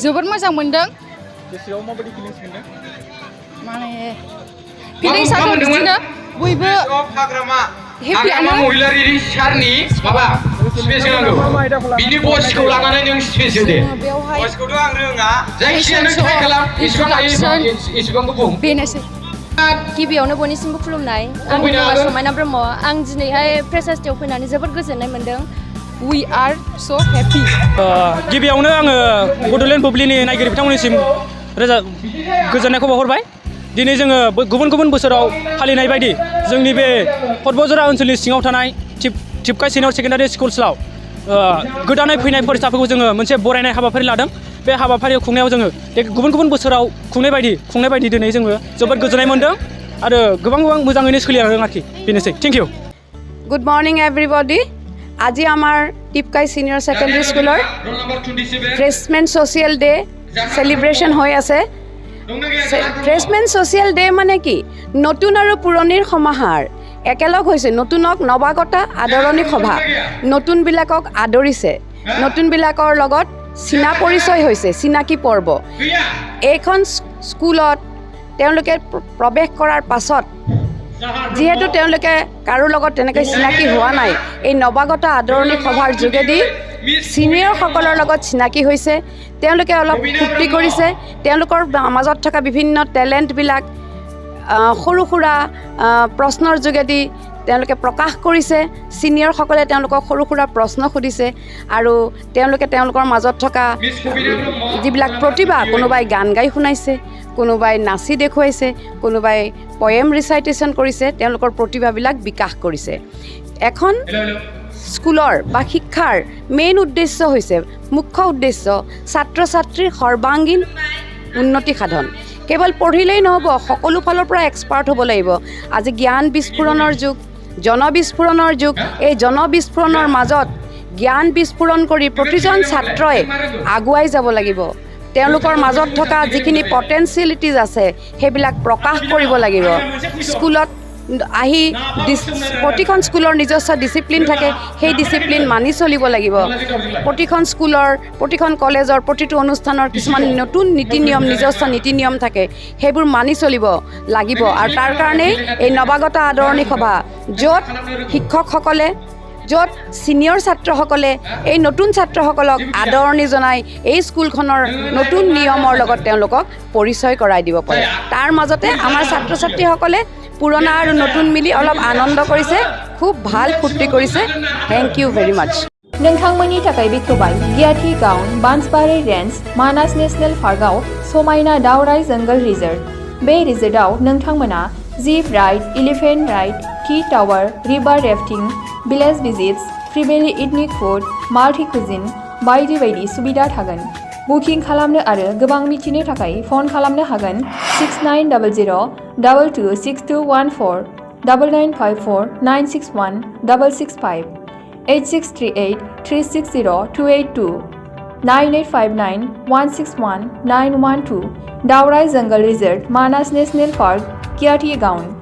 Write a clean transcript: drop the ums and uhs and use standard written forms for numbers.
जोबोद मोजां मोनदों गोसोआव माबायदि फिलिंस मोनदों माने फिलिंसाथ' बिदिनो बयबो हेपियानो महिलारि सारनि माबा स्पेस होनांगौ बिनि भइसखौ लानानै नों स्पेस होदे बेवहाय भइसखौथ' आं रोङा जायखिजाया नों ट्राइ खालाम इसेबां हायो इसेबांखौ बुं बेनोसै गिबियावनो बयनिसिमबो खुलुमनाय आंनि मुङा समायना ब्रह्म आं दिनैहाय फ्रेसार्स डेआव फैनानै जोबोद गोजोननाय मोन्दों we are so happy गिबियावनो आङो बड'लेण्ड बुब्लिनि नायगिरि बिथांमोननिसिम गोजोननायखौ बावहरबाय दिनै जोङो गुबुन गुबुन बोसोराव फालिनाय बायदि जोंनि बे पर्बतजरा ओनसोलनि सिङाव थानाय टिपकाइ सिनियर सेकेन्डारि स्कुल्सआव गोदानै फैनाय फरायसाफोरखौ जोङो मोनसे बरायनाय हाबाफारि लादों बे हाबाफारि खुंनायाव जोङो गुबुन गुबुन बोसोराव खुंनाय बायदि दिनै जोङो जोबोद गोजोननाय मोन्दों आरो गोबां मोजाङैनो सोलिलांदों आरोखि बेनोसै थेंक इउ गुड मर्निं एभरिबडी আজি আমাৰ টিপকাই সিনিয়ৰ সেকেন্ডাৰী স্কুলৰ ফ্ৰেছমেন ছ'চিয়েল ডে সেলিব্ৰেশ্যন হৈ আছে ফ্ৰেছমেন ছ'চিয়েল ডে মানে কি নতুন আৰু পুৰণিৰ সমাহাৰ একেলগ হৈছে নতুনক নৱাগতা আদৰণি সভা নতুনবিলাকক আদৰিছে নতুনবিলাকৰ লগত চিনা পৰিচয় হৈছে চিনাকি পৰ্ব এইখন স্কুলত তেওঁলোকে প্ৰৱেশ কৰাৰ পাছত যিহেতু তেওঁলোকে কাৰো লগত তেনেকৈ চিনাকি হোৱা নাই এই নৱাগত আদৰণি সভাৰ যোগেদি ছিনিয়ৰসকলৰ লগত চিনাকি হৈছে তেওঁলোকে অলপ ফূৰ্তি কৰিছে তেওঁলোকৰ মাজত থকা বিভিন্ন টেলেণ্টবিলাক সৰু সুৰা প্ৰশ্নৰ যোগেদি তেওঁলোকে প্ৰকাশ কৰিছে ছিনিয়ৰসকলে তেওঁলোকক সৰু সুৰা প্ৰশ্ন সুধিছে আৰু তেওঁলোকে তেওঁলোকৰ মাজত থকা যিবিলাক প্ৰতিভা কোনোবাই গান গাই শুনাইছে কোনোবাই নাচি দেখুৱাইছে কোনোবাই পয়েম ৰিচাইটেশ্যন কৰিছে তেওঁলোকৰ প্ৰতিভাবিলাক বিকাশ কৰিছে এখন স্কুলৰ বা শিক্ষাৰ মেইন উদ্দেশ্য হৈছে মুখ্য উদ্দেশ্য ছাত্ৰ ছাত্ৰীৰ সৰ্বাংগীন উন্নতি সাধন কেৱল পঢ়িলেই নহ'ব সকলো ফালৰ পৰা এক্সপাৰ্ট হ'ব লাগিব আজি জ্ঞান বিস্ফোৰণৰ যুগ জনবিস্ফোৰণৰ যুগ এই জনবিস্ফোৰণৰ মাজত জ্ঞান বিস্ফোৰণ কৰি প্ৰতিজন ছাত্ৰই আগুৱাই যাব লাগিব তেওঁলোকৰ মাজত থকা যিখিনি পটেনচিয়েলিটিজ আছে সেইবিলাক প্ৰকাশ কৰিব লাগিব স্কুলত আহি প্ৰতিখন স্কুলৰ নিজস্ব ডিচিপ্লিন থাকে সেই ডিচিপ্লিন মানি চলিব লাগিব প্ৰতিখন স্কুলৰ প্ৰতিখন কলেজৰ প্ৰতিটো অনুষ্ঠানৰ কিছুমান নতুন নীতি নিয়ম নিজস্ব নীতি নিয়ম থাকে সেইবোৰ মানি চলিব লাগিব আৰু তাৰ কাৰণে এই নৱাগত আদৰণি সভা য'ত শিক্ষকসকলে য'ত ছিনিয়ৰ ছাত্ৰসকলে এই নতুন ছাত্ৰসকলক আদৰণি জনাই এই স্কুলখনৰ নতুন নিয়মৰ লগত তেওঁলোকক পৰিচয় কৰাই দিব পাৰে তাৰ মাজতে আমাৰ ছাত্ৰ ছাত্ৰীসকলে পুৰণা আৰু নতুন মিলি অলপ আনন্দ কৰিছে খুব ভাল ফূৰ্তি কৰিছে থেংক ইউ ভেৰি মাছ नोंथांमोननि थाखाय बेखेवबाय गियाथि गाउन बान्सबारि रेन्ज मानास नेशनेल पार्कआव समायना दावराइ जंगल रिजर्ट बे रिजर्टआव नोंथांमोना zip ride elephant ride tea tower river rafting village visits फ्रिबेलि इथनिक फुड माल्टि कुजिन बायदि बायदि सुबिदा थागोन बुकिं खालामनो आरो गोबां मिथिनो थाखाय फन खालामनो हागोन 6900226214 9954961665 8638360282 9859161912 दावराइ जंगल रिजर्ट मानास नेशनेल पार्क गियाथि गाउन